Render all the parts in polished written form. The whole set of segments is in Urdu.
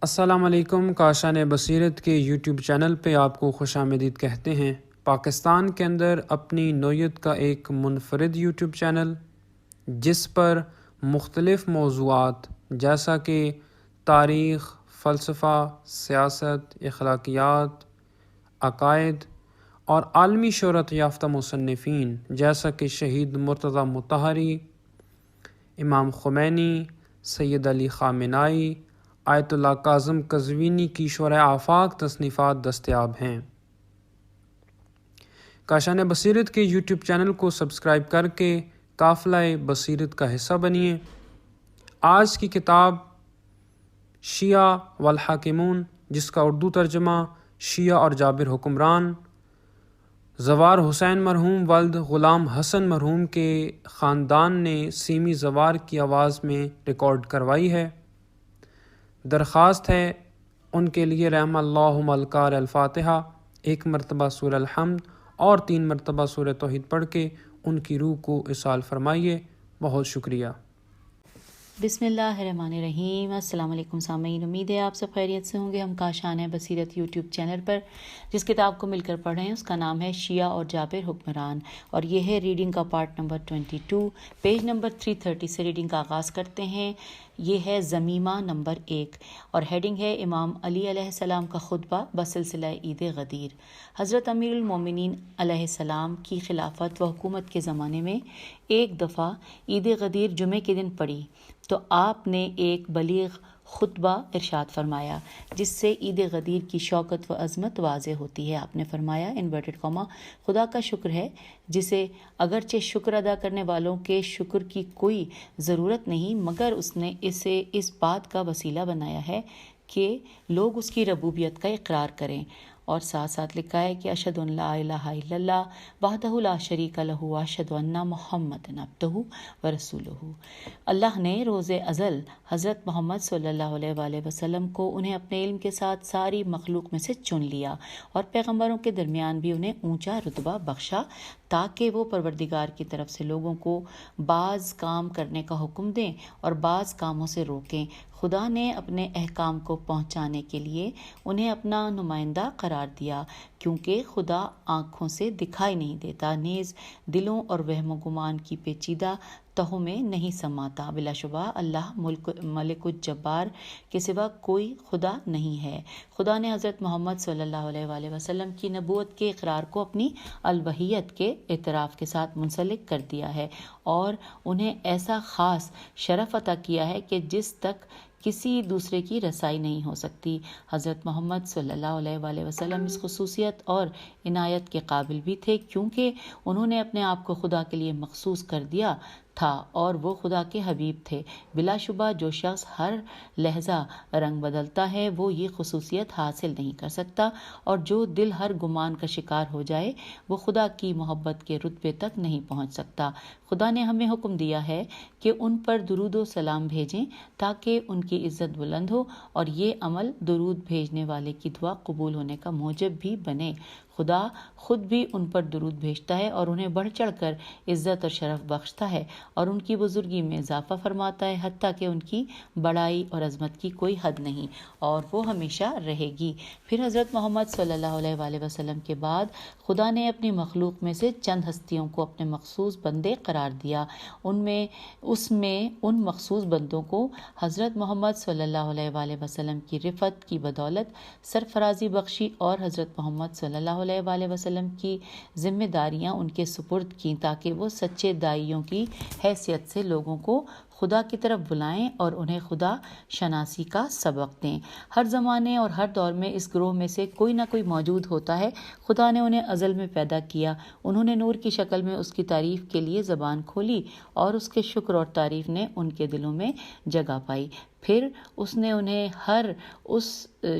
السلام علیکم. کاشان بصیرت کے یوٹیوب چینل پہ آپ کو خوش آمدید کہتے ہیں. پاکستان کے اندر اپنی نوعیت کا ایک منفرد یوٹیوب چینل جس پر مختلف موضوعات جیسا کہ تاریخ، فلسفہ، سیاست، اخلاقیات، عقائد اور عالمی شہرت یافتہ مصنفین جیسا کہ شہید مرتضیٰ مطہری، امام خمینی، سید علی خامنائی، آیت اللہ کاظم قزوینی کی شرح آفاق تصنیفات دستیاب ہیں. کاشان بصیرت کے یوٹیوب چینل کو سبسکرائب کر کے قافلہ بصیرت کا حصہ بنیے. آج کی کتاب شیعہ والحاکمون، جس کا اردو ترجمہ شیعہ اور جابر حکمران، زوار حسین مرحوم ولد غلام حسن مرحوم کے خاندان نے سیمی زوار کی آواز میں ریکارڈ کروائی ہے. درخواست ہے ان کے لیے رحم اللہ الکار الفاتحہ، 1 مرتبہ سورہ الحمد اور 3 مرتبہ سورہ توحید پڑھ کے ان کی روح کو اصال فرمائیے. بہت شکریہ. بسم اللہ الرحمن الرحیم. السلام علیکم سامعین، امید ہے آپ سب خیریت سے ہوں گے. ہم کاشان بصیرت یوٹیوب چینل پر جس کتاب کو مل کر پڑھ رہے ہیں اس کا نام ہے شیعہ اور جابر حکمران، اور یہ ہے ریڈنگ کا پارٹ نمبر 22. پیج نمبر 330 سے ریڈنگ کا آغاز کرتے ہیں. یہ ہے ضمیمہ نمبر 1 اور ہیڈنگ ہے امام علی علیہ السلام کا خطبہ بسلسلہ عید غدیر. حضرت امیر المومنین علیہ السلام کی خلافت و حکومت کے زمانے میں ایک دفعہ عید غدیر جمعے کے دن پڑی تو آپ نے ایک بلیغ خطبہ ارشاد فرمایا جس سے عید غدیر کی شوکت و عظمت واضح ہوتی ہے. آپ نے فرمایا انورٹڈ کاما خدا کا شکر ہے جسے اگرچہ شکر ادا کرنے والوں کے شکر کی کوئی ضرورت نہیں، مگر اس نے اسے اس بات کا وسیلہ بنایا ہے کہ لوگ اس کی ربوبیت کا اقرار کریں. اور ساتھ ساتھ لکھا ہے کہ اشہد ان لا الہ الا اللہ وحدہ لا شریک لہ واشہد ان محمد عبدہ ورسولہ. اللہ نے روز ازل حضرت محمد صلی اللہ علیہ وآلہ وسلم کو انہیں اپنے علم کے ساتھ ساری مخلوق میں سے چن لیا اور پیغمبروں کے درمیان بھی انہیں اونچا رتبہ بخشا تاکہ وہ پروردگار کی طرف سے لوگوں کو بعض کام کرنے کا حکم دیں اور بعض کاموں سے روکیں. خدا نے اپنے احکام کو پہنچانے کے لیے انہیں اپنا نمائندہ قرار دیا، کیونکہ خدا آنکھوں سے دکھائی نہیں دیتا، نیز دلوں اور وہم و گمان کی پیچیدہ تہوں میں نہیں سماتا. بلا شبہ اللہ ملک الجبار کے سوا کوئی خدا نہیں ہے. خدا نے حضرت محمد صلی اللہ علیہ وآلہ وسلم کی نبوت کے اقرار کو اپنی الوحیت کے اعتراف کے ساتھ منسلک کر دیا ہے اور انہیں ایسا خاص شرف عطا کیا ہے کہ جس تک کسی دوسرے کی رسائی نہیں ہو سکتی. حضرت محمد صلی اللہ علیہ وآلہ وسلم اس خصوصیت اور عنایت کے قابل بھی تھے کیونکہ انہوں نے اپنے آپ کو خدا کے لیے مخصوص کر دیا تھا اور وہ خدا کے حبیب تھے. بلا شبہ جو شخص ہر لحظہ رنگ بدلتا ہے وہ یہ خصوصیت حاصل نہیں کر سکتا، اور جو دل ہر گمان کا شکار ہو جائے وہ خدا کی محبت کے رتبے تک نہیں پہنچ سکتا. خدا نے ہمیں حکم دیا ہے کہ ان پر درود و سلام بھیجیں تاکہ ان کی عزت بلند ہو، اور یہ عمل درود بھیجنے والے کی دعا قبول ہونے کا موجب بھی بنے. خدا خود بھی ان پر درود بھیجتا ہے اور انہیں بڑھ چڑھ کر عزت اور شرف بخشتا ہے اور ان کی بزرگی میں اضافہ فرماتا ہے، حتیٰ کہ ان کی بڑائی اور عظمت کی کوئی حد نہیں اور وہ ہمیشہ رہے گی. پھر حضرت محمد صلی اللہ علیہ وآلہ وسلم کے بعد خدا نے اپنی مخلوق میں سے چند ہستیوں کو اپنے مخصوص بندے قرار دیا. اس میں ان مخصوص بندوں کو حضرت محمد صلی اللہ علیہ وآلہ وسلم کی رفعت کی بدولت سرفرازی بخشی اور حضرت محمد صلی اللہ علیہ وآلہ وسلم کی ذمہ داریاں ان کے سپرد کیں تاکہ وہ سچے داعیوں کی حیثیت سے لوگوں کو خدا کی طرف بلائیں اور انہیں خدا شناسی کا سبق دیں. ہر زمانے اور ہر دور میں اس گروہ میں سے کوئی نہ کوئی موجود ہوتا ہے. خدا نے انہیں ازل میں پیدا کیا، انہوں نے نور کی شکل میں اس کی تعریف کے لیے زبان کھولی اور اس کے شکر اور تعریف نے ان کے دلوں میں جگہ پائی. پھر اس نے انہیں ہر اس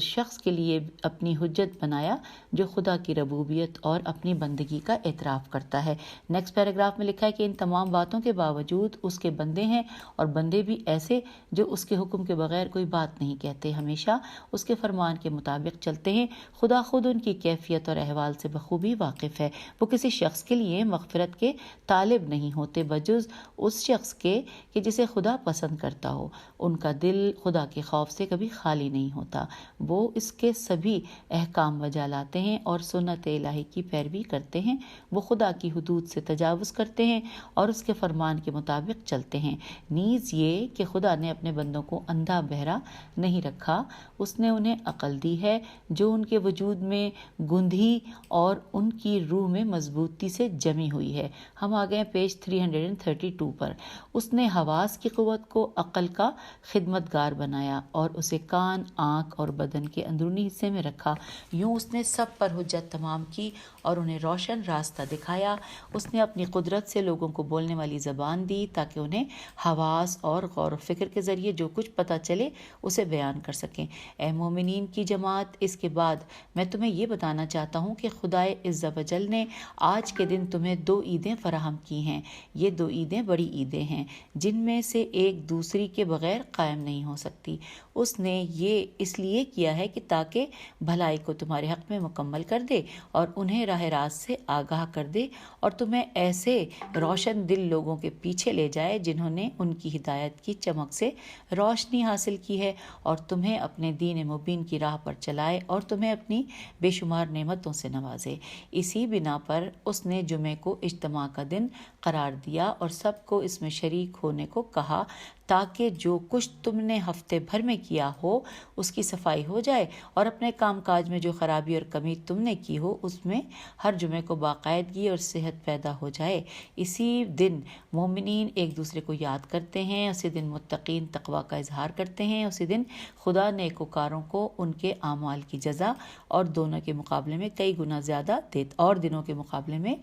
شخص کے لیے اپنی حجت بنایا جو خدا کی ربوبیت اور اپنی بندگی کا اعتراف کرتا ہے. نیکسٹ پیراگراف میں لکھا ہے کہ ان تمام باتوں کے باوجود اس کے بندے ہیں، اور بندے بھی ایسے جو اس کے حکم کے بغیر کوئی بات نہیں کہتے، ہمیشہ اس کے فرمان کے مطابق چلتے ہیں. خدا خود ان کی کیفیت اور احوال سے بخوبی واقف ہے. وہ کسی شخص کے لیے مغفرت کے طالب نہیں ہوتے بجز اس شخص کے کہ جسے خدا پسند کرتا ہو. ان کا دل دل خدا کے خوف سے کبھی خالی نہیں ہوتا. وہ اس کے سبھی احکام بجا لاتے ہیں اور سنت الہی کی پیروی کرتے ہیں. وہ خدا کی حدود سے تجاوز کرتے ہیں اور اس کے فرمان کے مطابق چلتے ہیں. نیز یہ کہ خدا نے اپنے بندوں کو اندھا بہرا نہیں رکھا. اس نے انہیں عقل دی ہے جو ان کے وجود میں گندھی اور ان کی روح میں مضبوطی سے جمی ہوئی ہے. ہم آ گئے پیج 332 پر. اس نے حواس کی قوت کو عقل کا خدمتگار بنایا اور اسے کان، آنکھ اور بدن کے اندرونی حصے میں رکھا. یوں اس نے سب پر حجت تمام کی اور انہیں روشن راستہ دکھایا. اس نے اپنی قدرت سے لوگوں کو بولنے والی زبان دی تاکہ انہیں حواس اور غور و فکر کے ذریعے جو کچھ پتہ چلے اسے بیان کر سکیں. اے مومنین کی جماعت، اس کے بعد میں تمہیں یہ بتانا چاہتا ہوں کہ خدائے عز و جل نے آج کے دن تمہیں 2 عیدیں فراہم کی ہیں. یہ 2 عیدیں بڑی عیدیں ہیں جن میں سے ایک دوسری کے بغیر قائم نہیں ہو سکتی. اس نے یہ اس لیے کیا ہے کہ تاکہ بھلائی کو تمہارے حق میں مکمل کر دے اور انہیں راہ راست سے آگاہ کر دے اور تمہیں ایسے روشن دل لوگوں کے پیچھے لے جائے جنہوں نے ان کی ہدایت کی چمک سے روشنی حاصل کی ہے اور تمہیں اپنے دین مبین کی راہ پر چلائے اور تمہیں اپنی بے شمار نعمتوں سے نوازے. اسی بنا پر اس نے جمعے کو اجتماع کا دن قرار دیا اور سب کو اس میں شریک ہونے کو کہا تاکہ جو کچھ تم نے ہفتے بھر میں کیا ہو اس کی صفائی ہو جائے اور اپنے کام کاج میں جو خرابی اور کمی تم نے کی ہو اس میں ہر جمعے کو باقاعدگی اور صحت پیدا ہو جائے. اسی دن مومنین ایک دوسرے کو یاد کرتے ہیں. اسی دن متقین تقوی کا اظہار کرتے ہیں. اسی دن خدا نیکوکاروں کو ان کے اعمال کی جزا اور دونوں کے مقابلے میں کئی گنا زیادہ اور دنوں کے مقابلے میں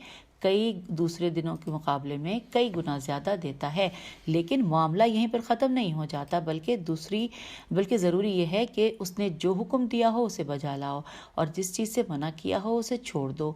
دوسرے دنوں کے مقابلے میں کئی گنا زیادہ دیتا ہے. لیکن معاملہ یہیں پر ختم نہیں ہو جاتا بلکہ ضروری یہ ہے کہ اس نے جو حکم دیا ہو اسے بجا لاؤ اور جس چیز سے منع کیا ہو اسے چھوڑ دو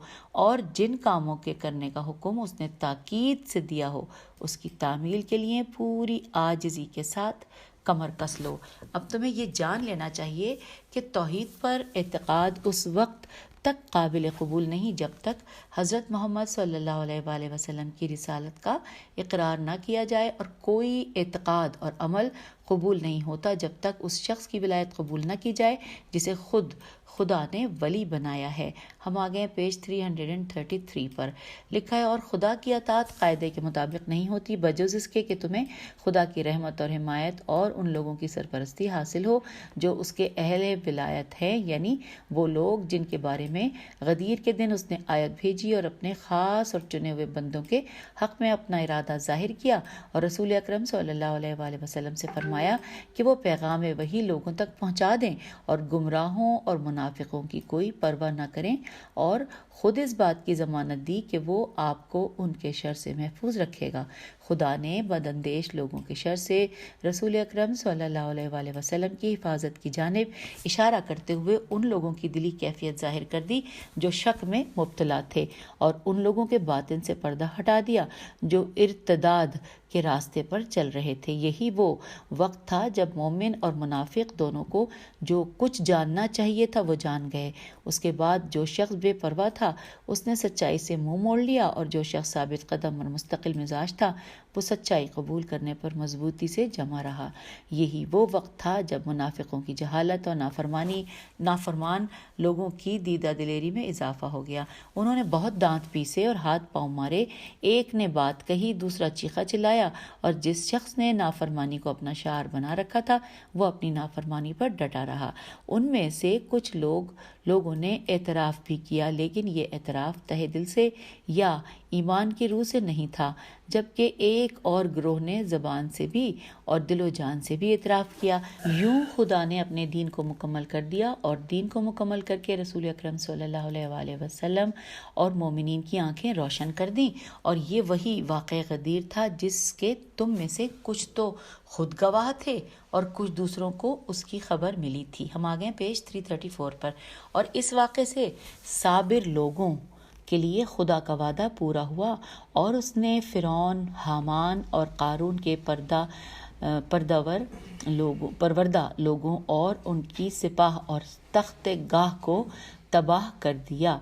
اور جن کاموں کے کرنے کا حکم اس نے تاکید سے دیا ہو اس کی تعمیل کے لیے پوری عاجزی کے ساتھ کمر کس لو. اب تمہیں یہ جان لینا چاہیے کہ توحید پر اعتقاد اس وقت تک قابل قبول نہیں جب تک حضرت محمد صلی اللہ علیہ وآلہ وسلم کی رسالت کا اقرار نہ کیا جائے اور کوئی اعتقاد اور عمل قبول نہیں ہوتا جب تک اس شخص کی ولایت قبول نہ کی جائے جسے خود خدا نے ولی بنایا ہے. ہم آ گئے پیج 333 پر. لکھا ہے اور خدا کی اطاعت قاعدے کے مطابق نہیں ہوتی بجز اس کے کہ تمہیں خدا کی رحمت اور حمایت اور ان لوگوں کی سرپرستی حاصل ہو جو اس کے اہل ولایت ہیں، یعنی وہ لوگ جن کے بارے میں غدیر کے دن اس نے آیت بھیجی اور اپنے خاص اور چنے ہوئے بندوں کے حق میں اپنا ارادہ ظاہر کیا اور رسول اکرم صلی اللہ علیہ وآلہ وسلم سے فرمایا کہ وہ پیغام وہی لوگوں تک پہنچا دیں اور گمراہوں اور منافقوں کی کوئی پرواہ نہ کریں اور خود اس بات کی ضمانت دی کہ وہ آپ کو ان کے شر سے محفوظ رکھے گا. خدا نے بداندیش لوگوں کے شر سے رسول اکرم صلی اللہ علیہ وآلہ وسلم کی حفاظت کی جانب اشارہ کرتے ہوئے ان لوگوں کی دلی کیفیت ظاہر کر دی جو شک میں مبتلا تھے اور ان لوگوں کے باطن سے پردہ ہٹا دیا جو ارتداد کے راستے پر چل رہے تھے. یہی وہ وقت تھا جب مومن اور منافق دونوں کو جو کچھ جاننا چاہیے تھا وہ جان گئے. اس کے بعد جو شخص بے پرواہ تھا اس نے سچائی سے منہ موڑ لیا اور جو شخص ثابت قدم اور مستقل مزاج تھا وہ سچائی قبول کرنے پر مضبوطی سے جمع رہا. یہی وہ وقت تھا جب منافقوں کی جہالت اور نافرمان لوگوں کی دیدہ دلیری میں اضافہ ہو گیا. انہوں نے بہت دانت پیسے اور ہاتھ پاؤں مارے. ایک نے بات کہی، دوسرا چیخا چلایا اور جس شخص نے نافرمانی کو اپنا شعار بنا رکھا تھا وہ اپنی نافرمانی پر ڈٹا رہا. ان میں سے کچھ لوگوں نے اعتراف بھی کیا لیکن یہ اعتراف تہہ دل سے یا ایمان کی روح سے نہیں تھا، جبکہ ایک اور گروہ نے زبان سے بھی اور دل و جان سے بھی اعتراف کیا. یوں خدا نے اپنے دین کو مکمل کر دیا اور دین کو مکمل کر کے رسول اکرم صلی اللہ علیہ وآلہ وسلم اور مومنین کی آنکھیں روشن کر دیں. اور یہ وہی واقع غدیر تھا جس کے تم میں سے کچھ تو خود گواہ تھے اور کچھ دوسروں کو اس کی خبر ملی تھی. ہم آ گئے پیج 334 پر. اور اس واقعے سے صابر لوگوں کے لیے خدا کا وعدہ پورا ہوا اور اس نے فرعون، حامان اور قارون کے پروردہ لوگوں اور ان کی سپاہ اور تخت گاہ کو تباہ کر دیا.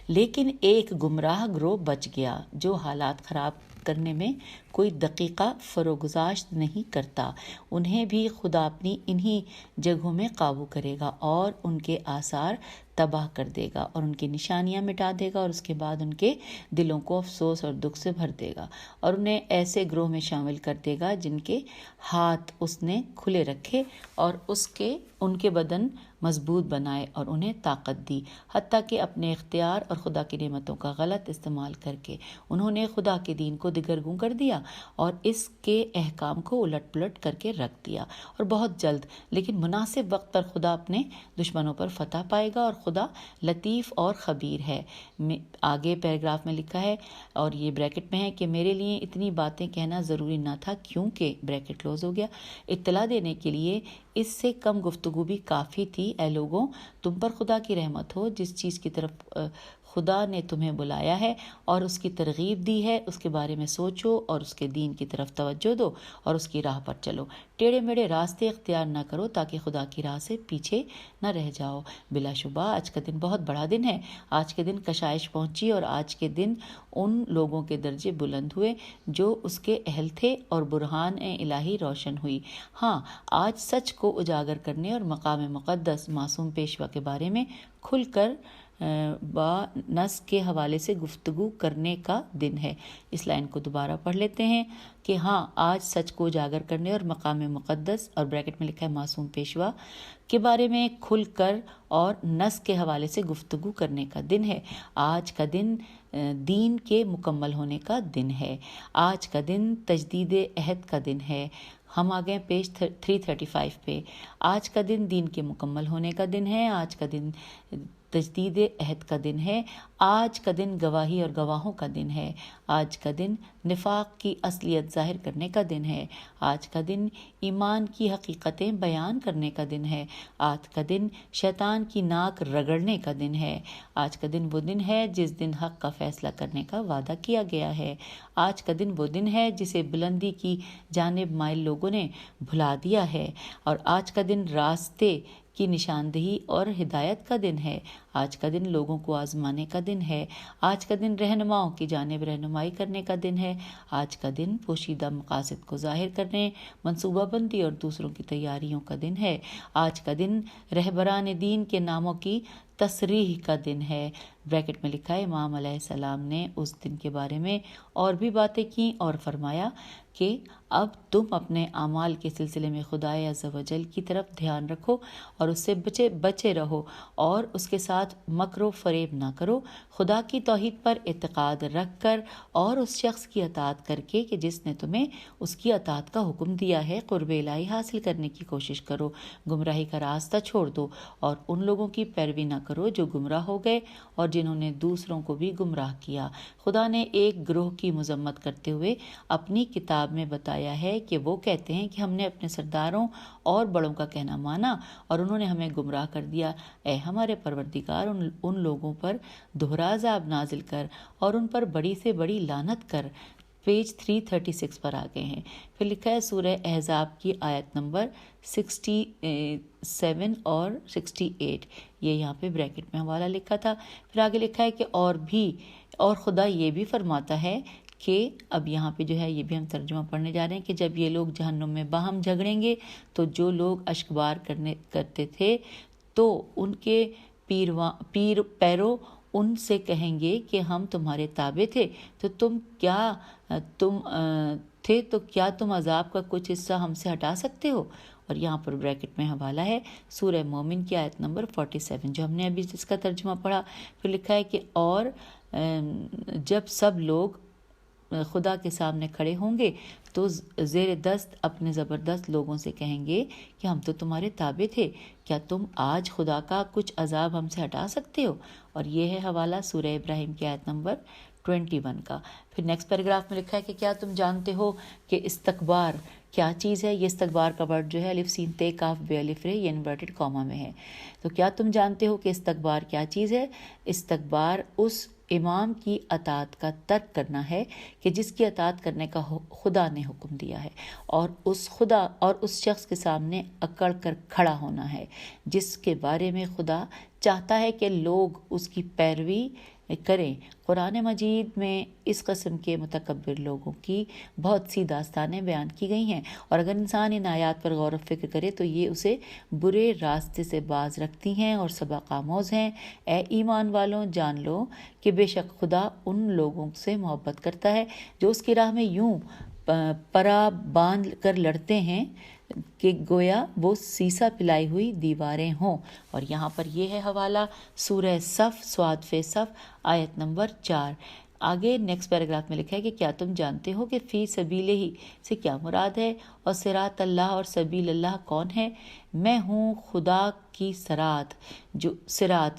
لیکن ایک گمراہ گروہ بچ گیا جو حالات خراب کرنے میں کوئی دقیقہ فروگزاشت نہیں کرتا، انہیں بھی خدا اپنی انہی جگہوں میں قابو کرے گا اور ان کے آثار تباہ کر دے گا اور ان کی نشانیاں مٹا دے گا، اور اس کے بعد ان کے دلوں کو افسوس اور دکھ سے بھر دے گا، اور انہیں ایسے گروہ میں شامل کر دے گا جن کے ہاتھ اس نے کھلے رکھے اور ان کے بدن مضبوط بنائے اور انہیں طاقت دی، حتیٰ کہ اپنے اختیار اور خدا کی نعمتوں کا غلط استعمال کر کے انہوں نے خدا کے دین کو دگرگوں کر دیا اور اس کے احکام کو الٹ پلٹ کر کے رکھ دیا، اور بہت جلد لیکن مناسب وقت پر خدا اپنے دشمنوں پر فتح پائے گا، اور خدا لطیف اور خبیر ہے۔ آگے پیراگراف میں لکھا ہے اور یہ بریکٹ میں ہے کہ میرے لیے اتنی باتیں کہنا ضروری نہ تھا، کیونکہ بریکٹ کلوز ہو گیا، اطلاع دینے کے لیے اس سے کم گفتگو بھی کافی تھی۔ اے لوگوں، تم پر خدا کی رحمت ہو، جس چیز کی طرف خدا نے تمہیں بلایا ہے اور اس کی ترغیب دی ہے، اس کے بارے میں سوچو اور اس کے دین کی طرف توجہ دو اور اس کی راہ پر چلو، ٹیڑھے میڑھے راستے اختیار نہ کرو تاکہ خدا کی راہ سے پیچھے نہ رہ جاؤ۔ بلا شبہ آج کا دن بہت بڑا دن ہے، آج کے دن کشائش پہنچی اور آج کے دن ان لوگوں کے درجے بلند ہوئے جو اس کے اہل تھے اور برہان الہی روشن ہوئی۔ ہاں، آج سچ کو اجاگر کرنے اور مقام مقدس معصوم پیشوا کے بارے میں کھل کر با نس کے حوالے سے گفتگو کرنے کا دن ہے۔ اس لائن کو دوبارہ پڑھ لیتے ہیں کہ ہاں، آج سچ کو اجاگر کرنے اور مقام مقدس اور بریکٹ میں لکھا ہے معصوم پیشوا کے بارے میں کھل کر اور نس کے حوالے سے گفتگو کرنے کا دن ہے۔ آج کا دن دین کے مکمل ہونے کا دن ہے، آج کا دن تجدید عہد کا دن ہے۔ ہم آ گئے پیج 335 پہ۔ آج کا دن دین کے مکمل ہونے کا دن ہے، آج کا دن تجدید عہد کا دن ہے، آج کا دن گواہی اور گواہوں کا دن ہے، آج کا دن نفاق کی اصلیت ظاہر کرنے کا دن ہے، آج کا دن ایمان کی حقیقتیں بیان کرنے کا دن ہے، آج کا دن شیطان کی ناک رگڑنے کا دن ہے، آج کا دن وہ دن ہے جس دن حق کا فیصلہ کرنے کا وعدہ کیا گیا ہے، آج کا دن وہ دن ہے جسے بلندی کی جانب مائل لوگوں نے بھلا دیا ہے، اور آج کا دن راستے کی نشاندہی اور ہدایت کا دن ہے، آج کا دن لوگوں کو آزمانے کا دن ہے، آج کا دن رہنماؤں کی جانب رہنمائی کرنے کا دن ہے، آج کا دن پوشیدہ مقاصد کو ظاہر کرنے، منصوبہ بندی اور دوسروں کی تیاریوں کا دن ہے، آج کا دن رہبران دین کے ناموں کی تصریح کا دن ہے۔ بریکٹ میں لکھا ہے امام علیہ السلام نے اس دن کے بارے میں اور بھی باتیں کی اور فرمایا کہ اب تم اپنے اعمال کے سلسلے میں خدائے عز و جل کی طرف دھیان رکھو اور اس سے بچے رہو اور اس کے ساتھ مکر و فریب نہ کرو، خدا کی توحید پر اعتقاد رکھ کر اور اس شخص کی اطاعت کر کے کہ جس نے تمہیں اس کی اطاعت کا حکم دیا ہے، قرب الہی حاصل کرنے کی کوشش کرو، گمراہی کا راستہ چھوڑ دو اور ان لوگوں کی پیروی نہ کرو جو گمراہ ہو گئے اور جنہوں نے دوسروں کو بھی گمراہ کیا۔ خدا نے ایک گروہ کی مذمت کرتے ہوئے اپنی کتاب میں بتایا ہے کہ وہ کہتے ہیں کہ ہم نے اپنے سرداروں اور بڑوں کا کہنا مانا اور انہوں نے ہمیں گمراہ کر دیا۔ اے ہمارے پروردگار، ان لوگوں پر دوہرا عذاب نازل کر اور ان پر بڑی سے بڑی لعنت کر۔ پیج 336 پر آ گئے ہیں۔ پھر لکھا ہے سورہ احزاب کی آیت نمبر 67 اور 68، یہ یہاں پہ بریکٹ میں حوالہ لکھا تھا۔ پھر آگے لکھا ہے کہ اور خدا یہ بھی فرماتا ہے کہ اب یہاں پہ جو ہے یہ بھی ہم ترجمہ پڑھنے جا رہے ہیں کہ جب یہ لوگ جہنم میں باہم جھگڑیں گے تو جو لوگ اشکبار کرتے تھے تو ان کے پیرو ان سے کہیں گے کہ ہم تمہارے تابع تھے تو کیا تم عذاب کا کچھ حصہ ہم سے ہٹا سکتے ہو؟ اور یہاں پر بریکٹ میں حوالہ ہے سورہ مومن کی آیت نمبر 47 جو ہم نے ابھی جس کا ترجمہ پڑھا۔ پھر لکھا ہے کہ اور جب سب لوگ خدا کے سامنے کھڑے ہوں گے تو زیر دست اپنے زبردست لوگوں سے کہیں گے کہ ہم تو تمہارے تابع تھے، کیا تم آج خدا کا کچھ عذاب ہم سے ہٹا سکتے ہو؟ اور یہ ہے حوالہ سورہ ابراہیم کی آیت نمبر 21 کا۔ پھر نیکسٹ پیراگراف میں لکھا ہے کہ کیا تم جانتے ہو کہ استکبار کیا چیز ہے؟ یہ استکبار کا ورڈ جو ہے الف سین تے کاف بے الف رے یہ انورٹڈ کاما میں ہے۔ تو کیا تم جانتے ہو کہ استکبار کیا چیز ہے؟ استکبار اس امام کی اطاعت کا ترک کرنا ہے کہ جس کی اطاعت کرنے کا خدا نے حکم دیا ہے، اور اس شخص کے سامنے اکڑ کر کھڑا ہونا ہے جس کے بارے میں خدا چاہتا ہے کہ لوگ اس کی پیروی کریں۔ قرآن مجید میں اس قسم کے متکبر لوگوں کی بہت سی داستانیں بیان کی گئی ہیں، اور اگر انسان ان آیات پر غور و فکر کرے تو یہ اسے برے راستے سے باز رکھتی ہیں اور سبق آموز ہیں۔ اے ایمان والوں، جان لو کہ بے شک خدا ان لوگوں سے محبت کرتا ہے جو اس کی راہ میں یوں پرا باندھ کر لڑتے ہیں کہ گویا وہ سیسا پلائی ہوئی دیواریں ہوں۔ اور یہاں پر یہ ہے حوالہ سورہ صف صاد فے صف آیت نمبر 4۔ آگے نیکسٹ پیراگراف میں لکھا ہے کہ کیا تم جانتے ہو کہ فی سبیلہ ہی سے کیا مراد ہے، اور صراط اللہ اور سبیل اللہ کون ہے؟ میں ہوں خدا کی صراط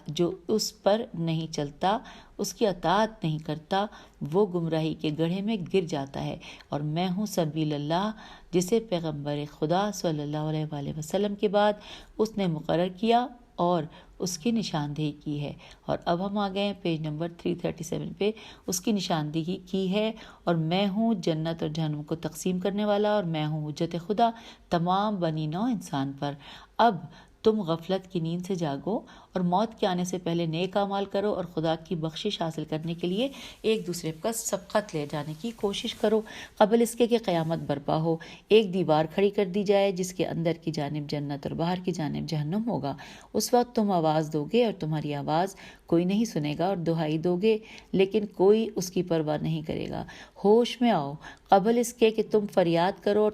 جو اس پر نہیں چلتا، اس کی اطاعت نہیں کرتا، وہ گمراہی کے گڑھے میں گر جاتا ہے، اور میں ہوں سبیل اللہ جسے پیغمبر خدا صلی اللہ علیہ وآلہ وسلم کے بعد اس نے مقرر کیا اور اس کی نشاندہی کی ہے۔ اور اب ہم آ گئے ہیں پیج نمبر 337 پہ۔ اس کی نشاندہی کی ہے، اور میں ہوں جنت اور جہنم کو تقسیم کرنے والا، اور میں ہوں حجت خدا تمام بنی نوع انسان پر۔ اب تم غفلت کی نیند سے جاگو اور موت کے آنے سے پہلے نیک اعمال کرو، اور خدا کی بخشش حاصل کرنے کے لیے ایک دوسرے کا سبقت لے جانے کی کوشش کرو، قبل اس کے کہ قیامت برپا ہو۔ ایک دیوار کھڑی کر دی جائے جس کے اندر کی جانب جنت اور باہر کی جانب جہنم ہوگا۔ اس وقت تم آواز دو گے اور تمہاری آواز کوئی نہیں سنے گا، اور دہائی دو گے لیکن کوئی اس کی پرواہ نہیں کرے گا۔ ہوش میں آؤ قبل اس کے کہ تم فریاد کرو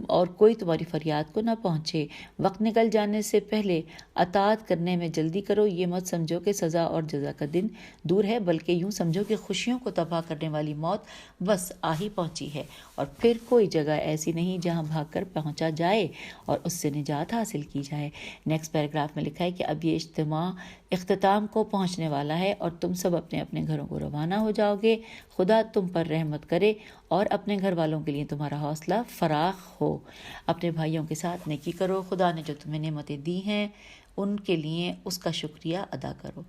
اور کوئی تمہاری فریاد کو نہ پہنچے۔ وقت نکل جانے سے پہلے اطاعت کرنے میں جلدی کرو۔ یہ مت سمجھو کہ سزا اور جزا کا دن دور ہے، بلکہ یوں سمجھو کہ خوشیوں کو تباہ کرنے والی موت بس آ ہی پہنچی ہے، اور پھر کوئی جگہ ایسی نہیں جہاں بھاگ کر پہنچا جائے اور اس سے نجات حاصل کی جائے۔ نیکسٹ پیراگراف میں لکھا ہے کہ اب یہ اجتماع اختتام کو پہنچنے والا ہے، اور تم سب اپنے اپنے گھروں کو روانہ ہو جاؤ گے۔ خدا تم پر رحمت کرے اور اپنے گھر والوں کے لیے تمہارا حوصلہ فراخ ہو۔ اپنے بھائیوں کے ساتھ نیکی کرو، خدا نے جو تمہیں نعمتیں دی ہیں ان کے لیے اس کا شکریہ ادا کرو،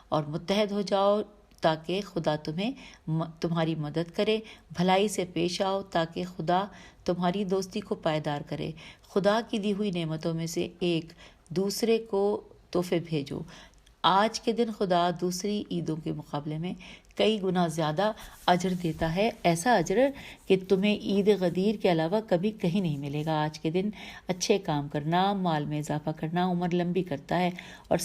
اور متحد ہو جاؤ تاکہ خدا تمہاری مدد کرے۔ بھلائی سے پیش آؤ تاکہ خدا تمہاری دوستی کو پائیدار کرے۔ خدا کی دی ہوئی نعمتوں میں سے ایک دوسرے کو تحفے بھیجو۔ آج کے دن خدا دوسری عیدوں کے مقابلے میں کئی گنا زیادہ اجر دیتا ہے، ایسا اجر کہ تمہیں عید غدیر کے علاوہ کبھی کہیں نہیں ملے گا۔ آج کے دن اچھے کام کرنا مال میں اضافہ کرنا عمر لمبی کرتا ہے، اور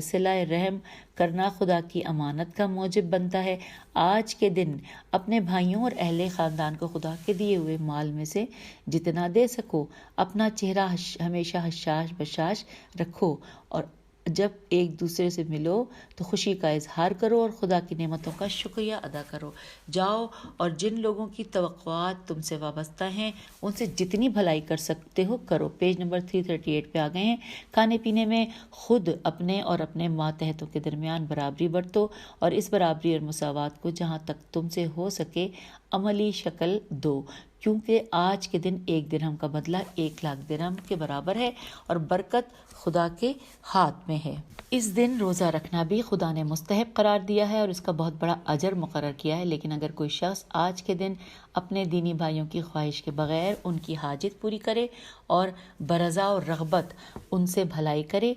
صلہ رحم کرنا خدا کی امانت کا موجب بنتا ہے۔ آج کے دن اپنے بھائیوں اور اہل خاندان کو خدا کے دیے ہوئے مال میں سے جتنا دے سکو اپنا چہرہ ہمیشہ حشاش بشاش رکھو، اور جب ایک دوسرے سے ملو تو خوشی کا اظہار کرو اور خدا کی نعمتوں کا شکریہ ادا کرو۔ جاؤ اور جن لوگوں کی توقعات تم سے وابستہ ہیں ان سے جتنی بھلائی کر سکتے ہو کرو۔ پیج نمبر 338 پہ آ گئے ہیں۔ کھانے پینے میں خود اپنے اور اپنے ماتحتوں کے درمیان برابری برتو، اور اس برابری اور مساوات کو جہاں تک تم سے ہو سکے عملی شکل دو، کیونکہ آج کے دن ایک درہم کا بدلہ 1,00,000 درہم کے برابر ہے، اور برکت خدا کے ہاتھ میں ہے۔ اس دن روزہ رکھنا بھی خدا نے مستحب قرار دیا ہے اور اس کا بہت بڑا اجر مقرر کیا ہے، لیکن اگر کوئی شخص آج کے دن اپنے دینی بھائیوں کی خواہش کے بغیر ان کی حاجت پوری کرے اور برضا و رغبت ان سے بھلائی کرے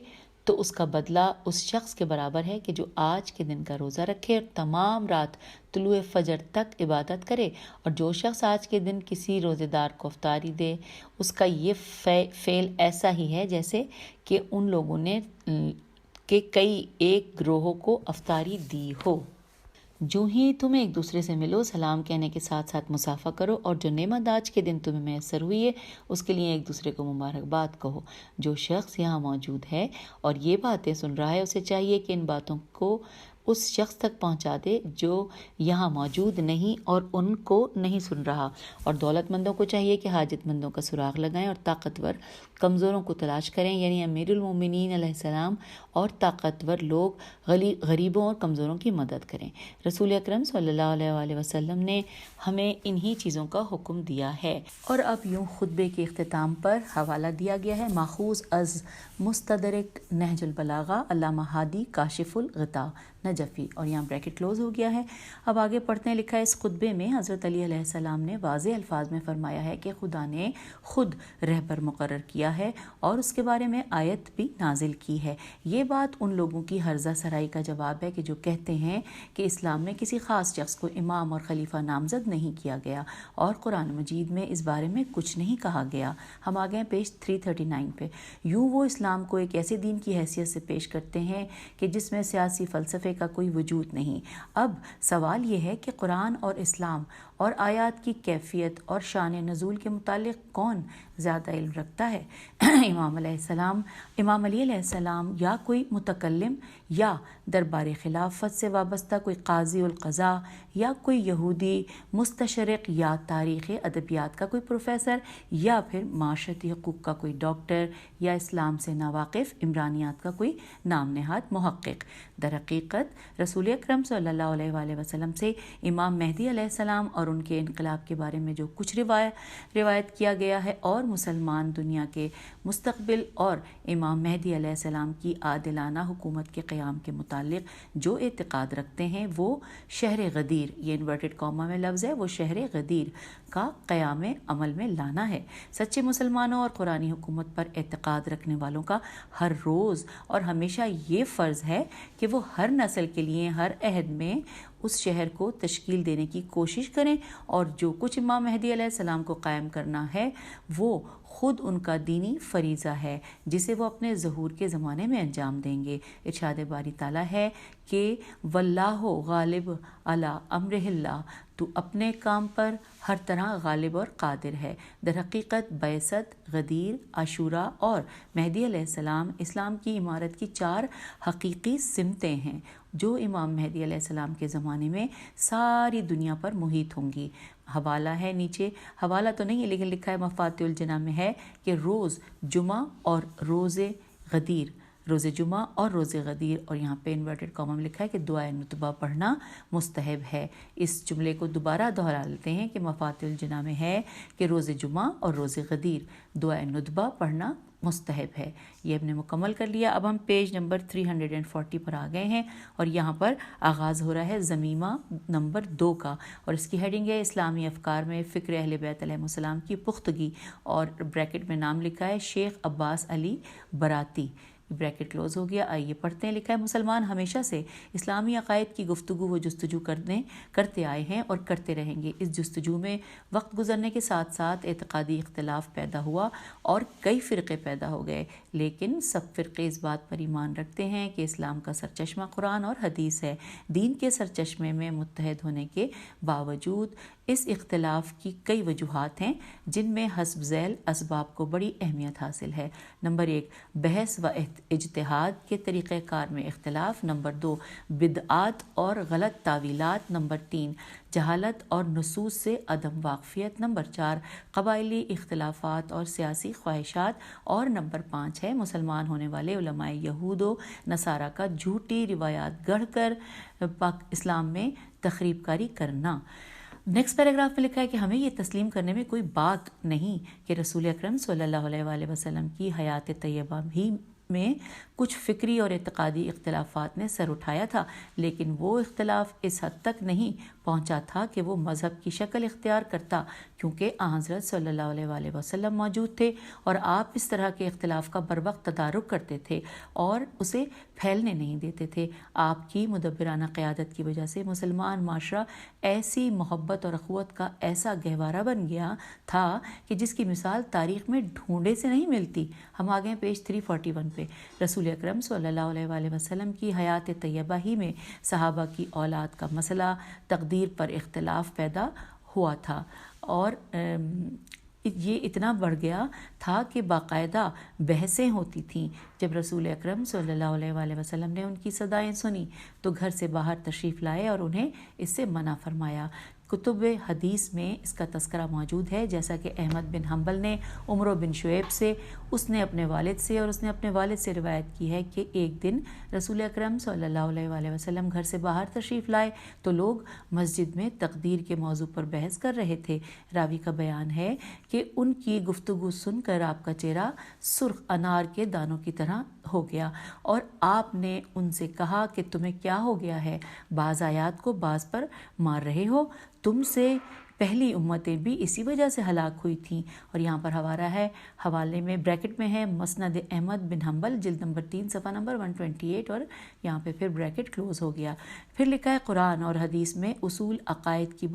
تو اس کا بدلہ اس شخص کے برابر ہے کہ جو آج کے دن کا روزہ رکھے اور تمام رات طلوع فجر تک عبادت کرے، اور جو شخص آج کے دن کسی روزے دار کو افطاری دے اس کا یہ فعل ایسا ہی ہے جیسے کہ ان لوگوں نے کہ کئی ایک گروہوں کو افطاری دی ہو۔ جو ہی تم ایک دوسرے سے ملو سلام کہنے کے ساتھ ساتھ مصافحہ کرو، اور جو نعمت آج کے دن تمہیں میسر ہوئی ہے اس کے لیے ایک دوسرے کو مبارکباد کہو۔ جو شخص یہاں موجود ہے اور یہ باتیں سن رہا ہے اسے چاہیے کہ ان باتوں کو اس شخص تک پہنچا دے جو یہاں موجود نہیں اور ان کو نہیں سن رہا، اور دولت مندوں کو چاہیے کہ حاجت مندوں کا سراغ لگائیں اور طاقتور کمزوروں کو تلاش کریں، یعنی امیر المومنین علیہ السلام اور طاقتور لوگ غریبوں اور کمزوروں کی مدد کریں۔ رسول اکرم صلی اللہ علیہ وآلہ وسلم نے ہمیں انہی چیزوں کا حکم دیا ہے۔ اور اب یوں خطبے کے اختتام پر حوالہ دیا گیا ہے ماخوذ از مستدرک نہج البلاغہ علامہ ہادی کاشف الغطاء، نجفی، اور یہاں بریکٹ کلوز ہو گیا ہے۔ اب آگے پڑھتے ہیں، لکھا ہے اس خطبے میں حضرت علی علیہ السلام نے واضح الفاظ میں فرمایا ہے کہ خدا نے خود رہبر مقرر کیا ہے اور اس کے بارے میں آیت بھی نازل کی ہے۔ یہ بات ان لوگوں کی ہرزہ سرائی کا جواب ہے کہ جو کہتے ہیں کہ اسلام میں کسی خاص شخص کو امام اور خلیفہ نامزد نہیں کیا گیا اور قرآن مجید میں اس بارے میں کچھ نہیں کہا گیا۔ ہم آگے ہیں پیج 339 پہ۔ یوں وہ اسلام کو ایک ایسے دین کی حیثیت سے پیش کرتے ہیں کہ جس میں سیاسی فلسفے کا کوئی وجود نہیں۔ اب سوال یہ ہے کہ قرآن اور اسلام اور آیات کی کیفیت اور شان نزول کے متعلق کون زیادہ علم رکھتا ہے؟ امام علی علیہ السلام یا کوئی متکلم یا دربار خلافت سے وابستہ کوئی قاضی القضاء یا کوئی یہودی مستشرق یا تاریخ ادبیات کا کوئی پروفیسر یا پھر معاشرتی حقوق کا کوئی ڈاکٹر یا اسلام سے ناواقف عمرانیات کا کوئی نام نہاد محقق؟ در حقیقت رسول اکرم صلی اللہ علیہ وآلہ وسلم سے امام مہدی علیہ السلام اور ان کے انقلاب کے بارے میں جو کچھ روایت کیا گیا ہے اور مسلمان دنیا کے مستقبل اور امام مہدی علیہ السلام کی عادلانہ حکومت کے قیام کے متعلق جو اعتقاد رکھتے ہیں وہ شہر غدیر، یہ انورٹڈ کاما میں لفظ ہے، وہ شہر غدیر کا قیام عمل میں لانا ہے۔ سچے مسلمانوں اور قرآنی حکومت پر اعتقاد رکھنے والوں کا ہر روز اور ہمیشہ یہ فرض ہے کہ وہ ہر نسل کے لیے ہر عہد میں اس شہر کو تشکیل دینے کی کوشش کریں اور جو کچھ امام مہدی علیہ السلام کو قائم کرنا ہے وہ خود ان کا دینی فریضہ ہے جسے وہ اپنے ظہور کے زمانے میں انجام دیں گے۔ ارشاد باری تعالیٰ ہے کہ واللہ غالب علی امرہ اللہ، تو اپنے کام پر ہر طرح غالب اور قادر ہے۔ در حقیقت بعثت، غدیر، عاشورہ اور مہدی علیہ السلام اسلام کی عمارت کی 4 حقیقی سمتیں ہیں جو امام مہدی علیہ السلام کے زمانے میں ساری دنیا پر محیط ہوں گی۔ حوالہ ہے نیچے، حوالہ تو نہیں ہے لیکن لکھا ہے مفاتیح الجناح میں ہے کہ روز جمعہ اور روز جمعہ اور روز غدیر، اور یہاں پہ انورٹڈ کاما میں لکھا ہے کہ دعائے نتبہ پڑھنا مستحب ہے۔ اس جملے کو دوبارہ دہرا لیتے ہیں کہ مفاتیح الجناح میں ہے کہ روز جمعہ اور روز غدیر دعائے نتبہ پڑھنا مستحب ہے۔ یہ ہم نے مکمل کر لیا۔ اب ہم پیج نمبر 340 پر آ گئے ہیں اور یہاں پر آغاز ہو رہا ہے ضمیمہ نمبر 2 کا، اور اس کی ہیڈنگ ہے اسلامی افکار میں فکر اہل بیت علیہ السلام کی پختگی، اور بریکٹ میں نام لکھا ہے شیخ عباس علی براتی، بریکٹ کلوز ہو گیا۔ آئیے پڑھتے ہیں، لکھا ہے مسلمان ہمیشہ سے اسلامی عقائد کی گفتگو و جستجو کرتے آئے ہیں اور کرتے رہیں گے۔ اس جستجو میں وقت گزرنے کے ساتھ ساتھ اعتقادی اختلاف پیدا ہوا اور کئی فرقے پیدا ہو گئے، لیکن سب فرقے اس بات پر ایمان رکھتے ہیں کہ اسلام کا سرچشمہ قرآن اور حدیث ہے۔ دین کے سرچشمے میں متحد ہونے کے باوجود اس اختلاف کی کئی وجوہات ہیں جن میں حسب ذیل اسباب کو بڑی اہمیت حاصل ہے۔ نمبر 1 بحث و اجتہاد کے طریقہ کار میں اختلاف۔ نمبر 2 بدعات اور غلط تعویلات۔ نمبر 3 جہالت اور نصوص سے عدم واقفیت۔ نمبر 4 قبائلی اختلافات اور سیاسی خواہشات، اور نمبر 5 ہے مسلمان ہونے والے علماء یہود و نصارہ کا جھوٹی روایات گڑھ کر اسلام میں تخریب کاری کرنا۔ نیکسٹ پیراگراف میں لکھا ہے کہ ہمیں یہ تسلیم کرنے میں کوئی باک نہیں کہ رسول اکرم صلی اللہ علیہ وآلہ وسلم کی حیات طیبہ بھی میں کچھ فکری اور اعتقادی اختلافات نے سر اٹھایا تھا، لیکن وہ اختلاف اس حد تک نہیں پہنچا تھا کہ وہ مذہب کی شکل اختیار کرتا، کیونکہ حضرت صلی اللہ علیہ وآلہ وسلم موجود تھے اور آپ اس طرح کے اختلاف کا بروقت تدارک کرتے تھے اور اسے پھیلنے نہیں دیتے تھے۔ آپ کی مدبرانہ قیادت کی وجہ سے مسلمان معاشرہ ایسی محبت اور اخوت کا ایسا گہوارہ بن گیا تھا کہ جس کی مثال تاریخ میں ڈھونڈے سے نہیں ملتی۔ ہم آگے ہیں پیج 341 پہ۔ رسول اکرم صلی اللہ علیہ وآلہ وسلم کی حیات طیبہ ہی میں صحابہ کی اولاد کا مسئلہ تقدیر پر اختلاف پیدا ہوا تھا، اور یہ اتنا بڑھ گیا تھا کہ باقاعدہ بحثیں ہوتی تھیں۔ جب رسول اکرم صلی اللہ علیہ وآلہ وسلم نے ان کی صدائیں سنی تو گھر سے باہر تشریف لائے اور انہیں اس سے منع فرمایا۔ کتب حدیث میں اس کا تذکرہ موجود ہے، جیسا کہ احمد بن حنبل نے عمرو بن شعیب سے اس نے اپنے والد سے اور اس نے اپنے والد سے روایت کی ہے کہ ایک دن رسول اکرم صلی اللہ علیہ وآلہ وسلم گھر سے باہر تشریف لائے تو لوگ مسجد میں تقدیر کے موضوع پر بحث کر رہے تھے۔ راوی کا بیان ہے کہ ان کی گفتگو سن کر آپ کا چہرہ سرخ انار کے دانوں کی طرح ہو گیا اور آپ نے ان سے کہا کہ تمہیں کیا ہو گیا ہے؟ بعض آیات کو بعض پر مار رہے ہو؟ تم سے پہلی امتیں بھی اسی وجہ سے ہلاک ہوئی تھیں۔ اور یہاں پر حوالے میں بریکٹ میں ہے مسند احمد بن حنبل جلد نمبر 3 صفحہ نمبر 128 اور یہاں پہ پھر بریکٹ کلوز ہو گیا۔ پھر لکھا ہے قرآن اور حدیث میں اصول عقائد کی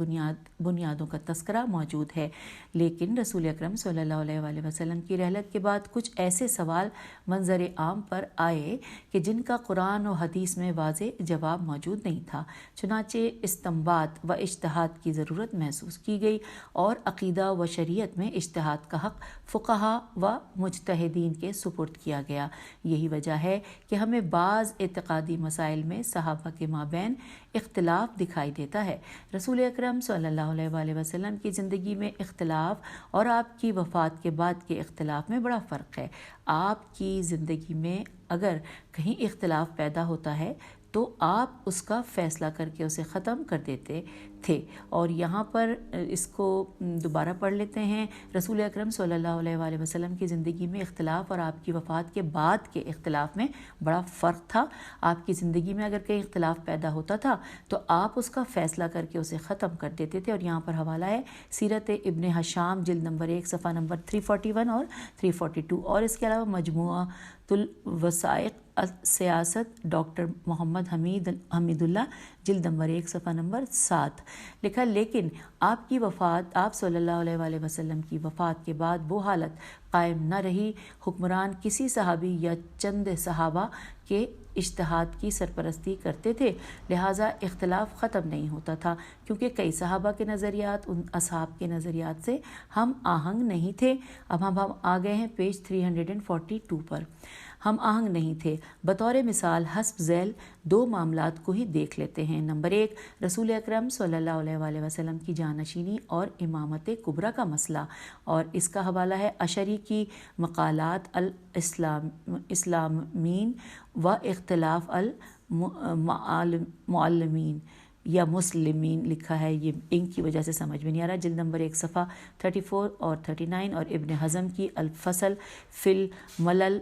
بنیادوں کا تذکرہ موجود ہے، لیکن رسول اکرم صلی اللہ علیہ وآلہ وسلم کی رحلت کے بعد کچھ ایسے سوال منظر عام پر آئے کہ جن کا قرآن و حدیث میں واضح جواب موجود نہیں تھا، چنانچہ استنباط و اجتہاد کی ضرورت محسوس کی گئی اور عقیدہ و شریعت میں اجتہاد کا حق فقہا و مجتہدین کے سپرد کیا گیا۔ یہی وجہ ہے کہ ہمیں بعض اعتقادی مسائل میں صحابہ کے مابین اختلاف دکھائی دیتا ہے۔ رسول اکرم صلی اللہ علیہ وآلہ وسلم کی زندگی میں اختلاف اور آپ کی وفات کے بعد کے اختلاف میں بڑا فرق ہے۔ آپ کی زندگی میں اگر کہیں اختلاف پیدا ہوتا ہے تو آپ اس کا فیصلہ کر کے اسے ختم کر دیتے تھے، اور یہاں پر اس کو دوبارہ پڑھ لیتے ہیں۔ رسول اکرم صلی اللہ علیہ وآلہ وسلم کی زندگی میں اختلاف اور آپ کی وفات کے بعد کے اختلاف میں بڑا فرق تھا۔ آپ کی زندگی میں اگر کہیں اختلاف پیدا ہوتا تھا تو آپ اس کا فیصلہ کر کے اسے ختم کر دیتے تھے، اور یہاں پر حوالہ ہے سیرت ابن حشام جلد نمبر 1 صفحہ نمبر 341 اور 342، اور اس کے علاوہ مجموعہ الوثائق سیاست ڈاکٹر محمد حمید اللہ جلد نمبر 1 صفحہ نمبر 7 لکھا۔ لیکن آپ صلی اللہ علیہ وآلہ وسلم کی وفات کے بعد وہ حالت قائم نہ رہی۔ حکمران کسی صحابی یا چند صحابہ کے اجتہاد کی سرپرستی کرتے تھے، لہٰذا اختلاف ختم نہیں ہوتا تھا، کیونکہ کئی صحابہ کے نظریات ان اصحاب کے نظریات سے ہم آہنگ نہیں تھے۔ اب ہم آ گئے ہیں پیج 342 پر۔ ہم آہنگ نہیں تھے۔ بطور مثال حسب ذیل 2 معاملات کو ہی دیکھ لیتے ہیں۔ نمبر 1، رسول اکرم صلی اللہ علیہ وآلہ وسلم کی جانشینی اور امامت کبریٰ کا مسئلہ، اور اس کا حوالہ ہے اشعری کی مقالات الاسلامین و اختلاف المعلمین یا مسلمین لکھا ہے، یہ انک کی وجہ سے سمجھ میں نہیں آ رہا، جلد نمبر 1 صفحہ 34 اور 39، اور ابن حزم کی الفصل فی الملل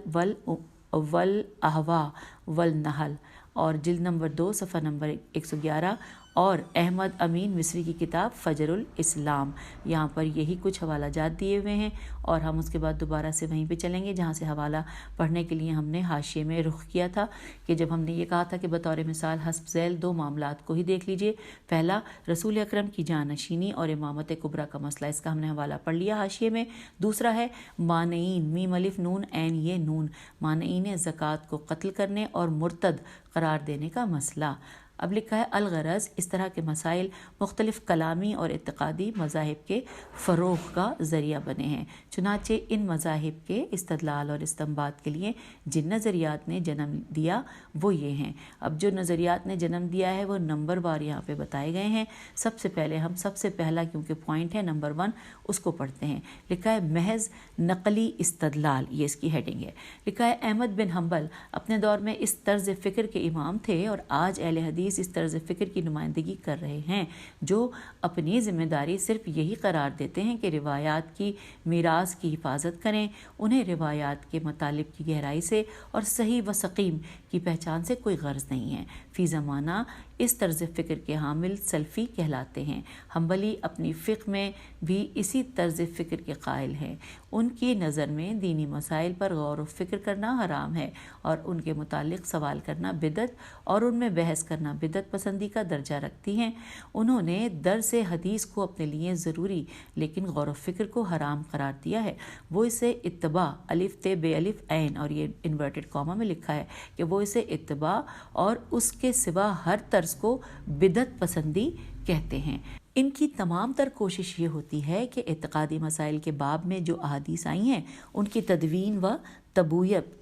والاہواء والنحل اور جلد نمبر 2 صفحہ نمبر 111، اور احمد امین مصری کی کتاب فجر الاسلام۔ یہاں پر یہی کچھ حوالہ جات دیے ہوئے ہیں، اور ہم اس کے بعد دوبارہ سے وہیں پہ چلیں گے جہاں سے حوالہ پڑھنے کے لیے ہم نے حاشیے میں رخ کیا تھا، کہ جب ہم نے یہ کہا تھا کہ بطور مثال حسب ذیل 2 معاملات کو ہی دیکھ لیجئے۔ پہلا، رسول اکرم کی جانشینی اور امامت کبریٰ کا مسئلہ، اس کا ہم نے حوالہ پڑھ لیا حاشیے میں۔ دوسرا ہے مانعین میم الف نون عین یہ نون، مانعین زکوٰۃ کو قتل کرنے اور مرتد قرار دینے کا مسئلہ۔ اب لکھا ہے الغرض اس طرح کے مسائل مختلف کلامی اور اعتقادی مذاہب کے فروغ کا ذریعہ بنے ہیں، چنانچہ ان مذاہب کے استدلال اور استنباط کے لیے جن نظریات نے جنم دیا وہ یہ ہیں۔ اب جو نظریات نے جنم دیا ہے وہ نمبر وار یہاں پہ بتائے گئے ہیں۔ سب سے پہلا کیونکہ پوائنٹ ہے نمبر 1، اس کو پڑھتے ہیں۔ لکھا ہے محض نقلی استدلال، یہ اس کی ہیڈنگ ہے۔ لکھا ہے احمد بن حنبل اپنے دور میں اس طرز فکر کے امام تھے، اور آج اہل حدیث اس طرز فکر کی نمائندگی کر رہے ہیں، جو اپنی ذمہ داری صرف یہی قرار دیتے ہیں کہ روایات کی میراث کی حفاظت کریں، انہیں روایات کے مطالب کی گہرائی سے اور صحیح و سقیم کی پہچان سے کوئی غرض نہیں ہے۔ فی زمانہ اس طرز فکر کے حامل سلفی کہلاتے ہیں۔ حنبلی اپنی فقہ میں بھی اسی طرز فکر کے قائل ہیں۔ ان کی نظر میں دینی مسائل پر غور و فکر کرنا حرام ہے، اور ان کے متعلق سوال کرنا بدعت اور ان میں بحث کرنا بدعت پسندی کا درجہ رکھتی ہیں۔ انہوں نے درس حدیث کو اپنے لیے ضروری لیکن غور و فکر کو حرام قرار دیا ہے۔ وہ اسے اتباع الف تے بے الف عین، اور یہ انورٹڈ کاما میں لکھا ہے کہ وہ اسے اتباع اور اس کے سوا ہر طرز کو بدعت پسندی کہتے ہیں۔ ان کی تمام تر کوشش یہ ہوتی ہے کہ اعتقادی مسائل کے باب میں جو احادیث آئی ہیں ان کی تدوین و تبویب،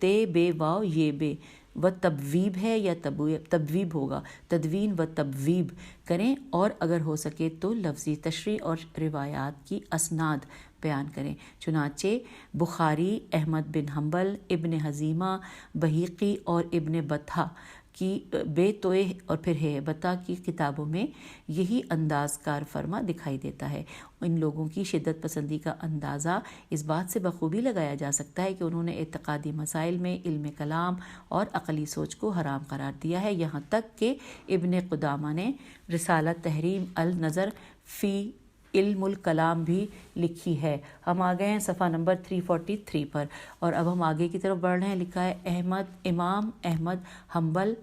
تے بے واو یہ بے و تبویب ہے یا تبویب ہوگا، تدوین و تبویب کریں، اور اگر ہو سکے تو لفظی تشریح اور روایات کی اسناد بیان کریں۔ چنانچہ بخاری، احمد بن حنبل، ابن حزیمہ، بہیقی اور ابن بطہ کی بے توئے اور پھر ہے بطہ کی کتابوں میں یہی انداز کار فرما دکھائی دیتا ہے۔ ان لوگوں کی شدت پسندی کا اندازہ اس بات سے بخوبی لگایا جا سکتا ہے کہ انہوں نے اعتقادی مسائل میں علم کلام اور عقلی سوچ کو حرام قرار دیا ہے، یہاں تک کہ ابن قدامہ نے رسالہ تحریم النظر فی علم الکلام بھی لکھی ہے۔ ہم آ گئے ہیں صفحہ نمبر 343 پر اور اب ہم آگے کی طرف بڑھ رہے ہیں۔ لکھا ہے امام احمد حنبل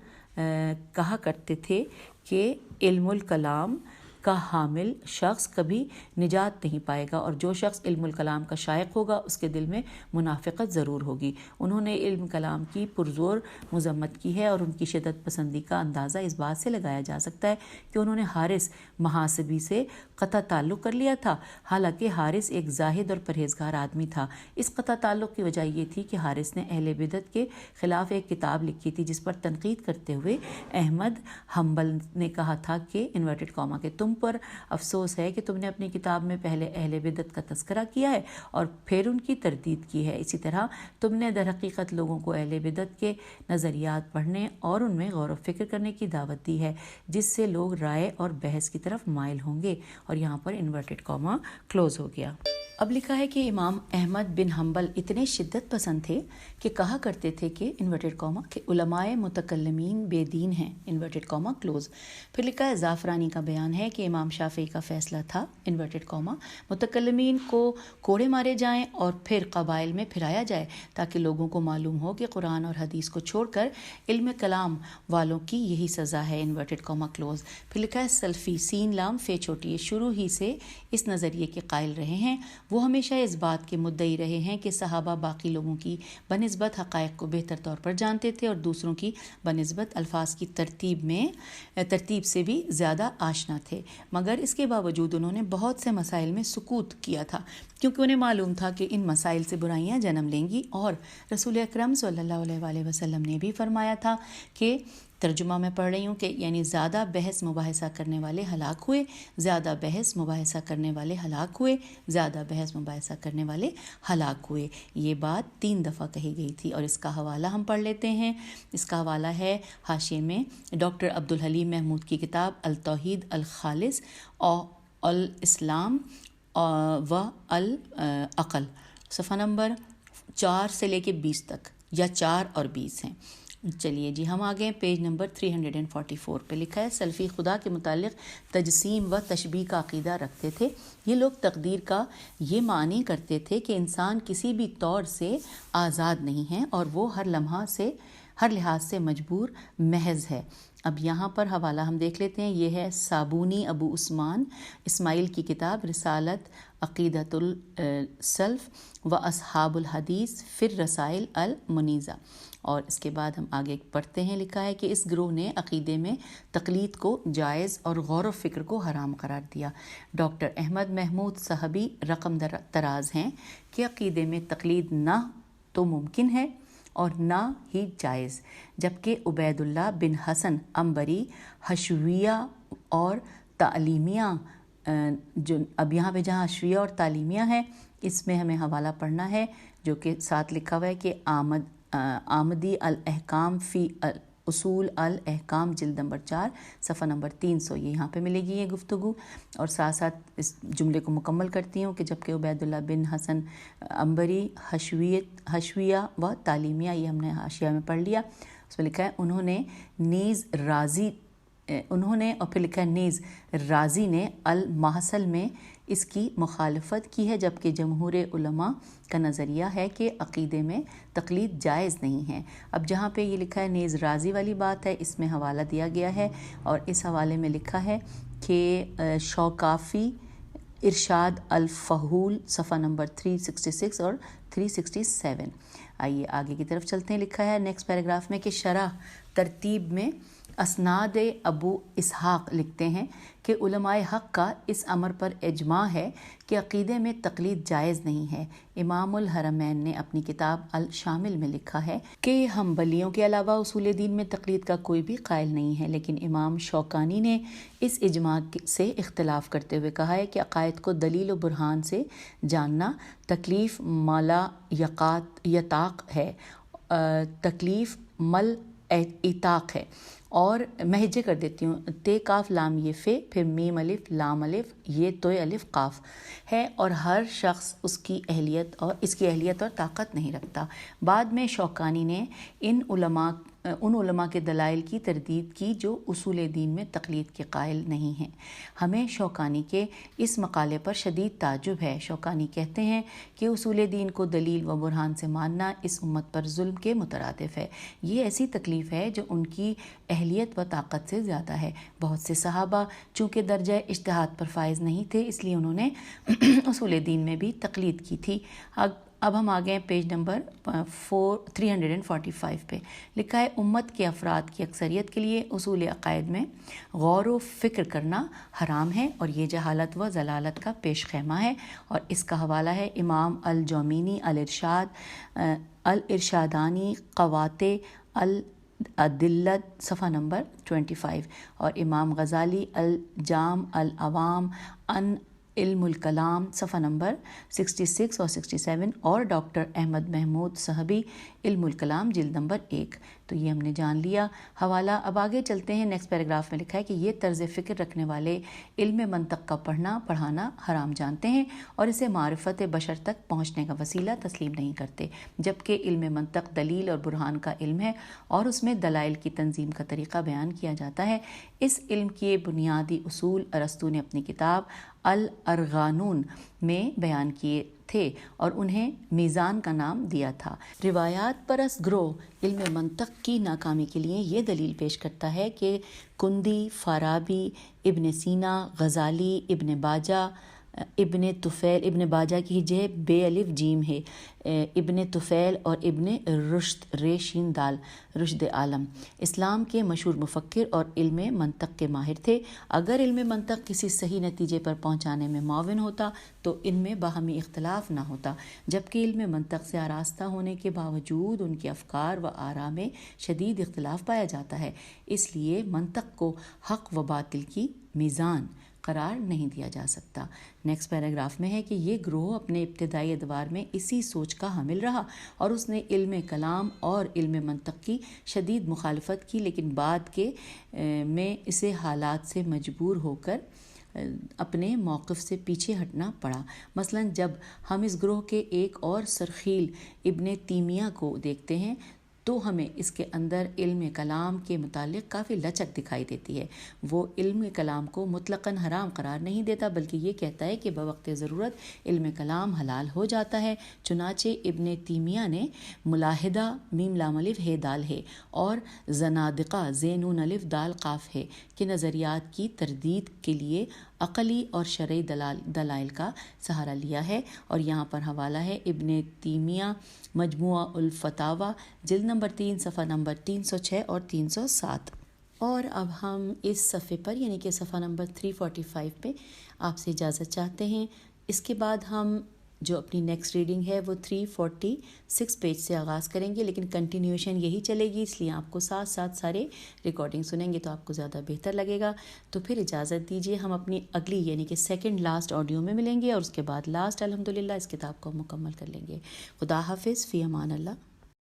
کہا کرتے تھے کہ علم الکلام کا حامل شخص کبھی نجات نہیں پائے گا، اور جو شخص علم الکلام کا شائق ہوگا اس کے دل میں منافقت ضرور ہوگی۔ انہوں نے علم کلام کی پرزور مذمت کی ہے، اور ان کی شدت پسندی کا اندازہ اس بات سے لگایا جا سکتا ہے کہ انہوں نے حارث محاسبی سے قطع تعلق کر لیا تھا، حالانکہ حارث ایک زاہد اور پرہیزگار آدمی تھا۔ اس قطع تعلق کی وجہ یہ تھی کہ حارث نے اہل بدعت کے خلاف ایک کتاب لکھی تھی جس پر تنقید کرتے ہوئے احمد حنبل نے کہا تھا کہ انورٹڈ کاما کے تم پر افسوس ہے کہ تم نے اپنی کتاب میں پہلے اہل بدعت کا تذکرہ کیا ہے اور پھر ان کی تردید کی ہے، اسی طرح تم نے در حقیقت لوگوں کو اہل بدعت کے نظریات پڑھنے اور ان میں غور و فکر کرنے کی دعوت دی ہے، جس سے لوگ رائے اور بحث کی طرف مائل ہوں گے۔ اور یہاں پر انورٹڈ کاما کلوز ہو گیا۔ اب لکھا ہے کہ امام احمد بن حنبل اتنے شدت پسند تھے کہ کہا کرتے تھے کہ انورٹڈ کاما کہ علماء متکلمین بے دین ہیں، انورٹڈ کاما کلوز۔ پھر لکھا ہے زعفرانی کا بیان ہے کہ امام شافعی کا فیصلہ تھا انورٹڈ کاما متکلمین کو کوڑے مارے جائیں اور پھر قبائل میں پھرایا جائے تاکہ لوگوں کو معلوم ہو کہ قرآن اور حدیث کو چھوڑ کر علم کلام والوں کی یہی سزا ہے، انورٹڈ کاما کلوز۔ پھر لکھا ہے سلفی سین لام فے چھوٹی شروع ہی سے اس نظریے کے قائل رہے ہیں، وہ ہمیشہ اس بات کے مدعی رہے ہیں کہ صحابہ باقی لوگوں کی بنسبت حقائق کو بہتر طور پر جانتے تھے اور دوسروں کی بنسبت الفاظ کی ترتیب سے بھی زیادہ آشنا تھے، مگر اس کے باوجود انہوں نے بہت سے مسائل میں سکوت کیا تھا کیونکہ انہیں معلوم تھا کہ ان مسائل سے برائیاں جنم لیں گی، اور رسول اکرم صلی اللہ علیہ وآلہ وسلم نے بھی فرمایا تھا کہ ترجمہ میں پڑھ رہی ہوں کہ یعنی زیادہ بحث مباحثہ کرنے والے ہلاک ہوئے، زیادہ بحث مباحثہ کرنے والے ہلاک ہوئے، زیادہ بحث مباحثہ کرنے والے ہلاک ہوئے۔ یہ بات 3 دفعہ کہی گئی تھی، اور اس کا حوالہ ہم پڑھ لیتے ہیں۔ اس کا حوالہ ہے حاشیے میں ڈاکٹر عبدالحلیم محمود کی کتاب التوحید الخالص اور الاسلام و العقل، صفحہ نمبر 4 سے لے کے 20 تک، یا 4 اور 20 ہیں۔ چلیے جی ہم آگے پیج نمبر 344 پہ لکھا ہے سلفی خدا کے متعلق تجسیم و تشبیہ کا عقیدہ رکھتے تھے۔ یہ لوگ تقدیر کا یہ معنی کرتے تھے کہ انسان کسی بھی طور سے آزاد نہیں ہے اور وہ ہر لحاظ سے مجبور محض ہے۔ اب یہاں پر حوالہ ہم دیکھ لیتے ہیں، یہ ہے صابونی ابو عثمان اسماعیل کی کتاب رسالت عقیدۃ السلف و اصحاب الحدیث فی الرسائل المنیزہ، اور اس کے بعد ہم آگے پڑھتے ہیں۔ لکھا ہے کہ اس گروہ نے عقیدے میں تقلید کو جائز اور غور و فکر کو حرام قرار دیا۔ ڈاکٹر احمد محمود صحبی رقم دراز ہیں کہ عقیدے میں تقلید نہ تو ممکن ہے اور نہ ہی جائز، جبکہ عبید اللہ بن حسن عنبری حشویہ اور تعلیمیہ، جو اب یہاں پہ جہاں حشویہ اور تعلیمیہ ہے اس میں ہمیں حوالہ پڑھنا ہے، جو کہ ساتھ لکھا ہوا ہے کہ آمدی الاحکام فی اصول الاحکام جلد نمبر 4 صفحہ نمبر 300، یہ یہاں پہ ملے گی یہ گفتگو۔ اور ساتھ ساتھ اس جملے کو مکمل کرتی ہوں کہ جبکہ عبید اللہ بن حسن عنبری حشویہ و تعلیمیہ، یہ ہم نے حاشیہ میں پڑھ لیا، اس میں لکھا ہے اور پھر لکھا ہے نیز رازی نے المحصل میں اس کی مخالفت کی ہے، جبکہ جمہور علماء کا نظریہ ہے کہ عقیدے میں تقلید جائز نہیں ہے۔ اب جہاں پہ یہ لکھا ہے نیز رازی والی بات ہے، اس میں حوالہ دیا گیا ہے، اور اس حوالے میں لکھا ہے کہ شوکافی ارشاد الفحول صفحہ نمبر 366 اور 367۔ آئیے آگے کی طرف چلتے ہیں۔ لکھا ہے نیکسٹ پیراگراف میں کہ شرح ترتیب میں اسناد ابو اسحاق لکھتے ہیں کہ علماء حق کا اس امر پر اجماع ہے کہ عقیدے میں تقلید جائز نہیں ہے۔ امام الحرمین نے اپنی کتاب الشامل میں لکھا ہے کہ حنبلیوں کے علاوہ اصول دین میں تقلید کا کوئی بھی قائل نہیں ہے، لیکن امام شوکانی نے اس اجماع سے اختلاف کرتے ہوئے کہا ہے کہ عقائد کو دلیل و برہان سے جاننا تکلیف مالا یطاق ہے، تکلیف مل اتاق ہے۔ اور میں ہجے کر دیتی ہوں، تے کاف لام یہ فے، پھر میم الف لام الف یہ توئے الف قاف ہے، اور ہر شخص اس کی اہلیت اور طاقت نہیں رکھتا۔ بعد میں شوکانی نے ان علماء کے دلائل کی تردید کی جو اصول دین میں تقلید کے قائل نہیں ہیں۔ ہمیں شوکانی کے اس مقالے پر شدید تعجب ہے۔ شوکانی کہتے ہیں کہ اصول دین کو دلیل و برہان سے ماننا اس امت پر ظلم کے مترادف ہے۔ یہ ایسی تکلیف ہے جو ان کی اہلیت و طاقت سے زیادہ ہے۔ بہت سے صحابہ چونکہ درجہ اجتہاد پر فائز نہیں تھے، اس لیے انہوں نے اصول دین میں بھی تقلید کی تھی۔ اب ہم آگئے ہیں پیج نمبر 345 پہ، لکھا ہے امت کے افراد کی اکثریت کے لیے اصول عقائد میں غور و فکر کرنا حرام ہے، اور یہ جہالت و ضلالت کا پیش خیمہ ہے، اور اس کا حوالہ ہے امام الجومینی الارشادانی قواتے الدلت صفحہ نمبر 25، اور امام غزالی الجام العوام ان علم الکلام صفحہ نمبر 66 اور 67، اور ڈاکٹر احمد محمود صحبی علم الکلام جلد نمبر 1۔ تو یہ ہم نے جان لیا حوالہ۔ اب آگے چلتے ہیں، نیکسٹ پیراگراف میں لکھا ہے کہ یہ طرز فکر رکھنے والے علم منطق کا پڑھانا حرام جانتے ہیں اور اسے معرفت بشر تک پہنچنے کا وسیلہ تسلیم نہیں کرتے، جبکہ علم منطق دلیل اور برہان کا علم ہے اور اس میں دلائل کی تنظیم کا طریقہ بیان کیا جاتا ہے۔ اس علم کے بنیادی اصول ارسطو نے اپنی کتاب الارغانون میں بیان کیے تھے اور انہیں میزان کا نام دیا تھا۔ روایات پرست گروہ علم منطق کی ناکامی کے لیے یہ دلیل پیش کرتا ہے کہ کندی، فارابی، ابن سینا، غزالی، ابن باجہ کی ہجے بے الف جیم ہے، ابن طفیل اور ابن رشد رے شین دال رشد عالم اسلام کے مشہور مفکر اور علم منطق کے ماہر تھے۔ اگر علم منطق کسی صحیح نتیجے پر پہنچانے میں معاون ہوتا تو ان میں باہمی اختلاف نہ ہوتا، جبکہ علم منطق سے آراستہ ہونے کے باوجود ان کے افکار و آراء میں شدید اختلاف پایا جاتا ہے۔ اس لیے منطق کو حق و باطل کی میزان قرار نہیں دیا جا سکتا۔ نیکسٹ پیراگراف میں ہے کہ یہ گروہ اپنے ابتدائی ادوار میں اسی سوچ کا حامل رہا اور اس نے علم کلام اور علم منطق کی شدید مخالفت کی، لیکن بعد کے میں اسے حالات سے مجبور ہو کر اپنے موقف سے پیچھے ہٹنا پڑا۔ مثلا جب ہم اس گروہ کے ایک اور سرخیل ابن تیمیہ کو دیکھتے ہیں تو ہمیں اس کے اندر علم کلام کے متعلق کافی لچک دکھائی دیتی ہے۔ وہ علم کلام کو مطلقاً حرام قرار نہیں دیتا، بلکہ یہ کہتا ہے کہ بوقت ضرورت علم کلام حلال ہو جاتا ہے۔ چنانچہ ابن تیمیہ نے ملاحدہ میم لام الف ہے دال ہے اور زنادقہ زین نون الف دال قاف ہے کے نظریات کی تردید کے لیے عقلی اور شرعی دلائل کا سہارا لیا ہے، اور یہاں پر حوالہ ہے ابن تیمیہ مجموعہ الفتاوی جلد نمبر 3 صفحہ نمبر 306 اور 307۔ اور اب ہم اس صفحے پر یعنی کہ صفحہ نمبر 345 پہ آپ سے اجازت چاہتے ہیں۔ اس کے بعد ہم جو اپنی نیکسٹ ریڈنگ ہے وہ 346 پیج سے آغاز کریں گے، لیکن کنٹینیوشن یہی چلے گی، اس لیے آپ کو ساتھ ساتھ سارے ریکارڈنگ سنیں گے تو آپ کو زیادہ بہتر لگے گا۔ تو پھر اجازت دیجیے، ہم اپنی اگلی یعنی کہ سیکنڈ لاسٹ آڈیو میں ملیں گے اور اس کے بعد لاسٹ الحمدللہ اس کتاب کو مکمل کر لیں گے۔ خدا حافظ، فی امان اللہ۔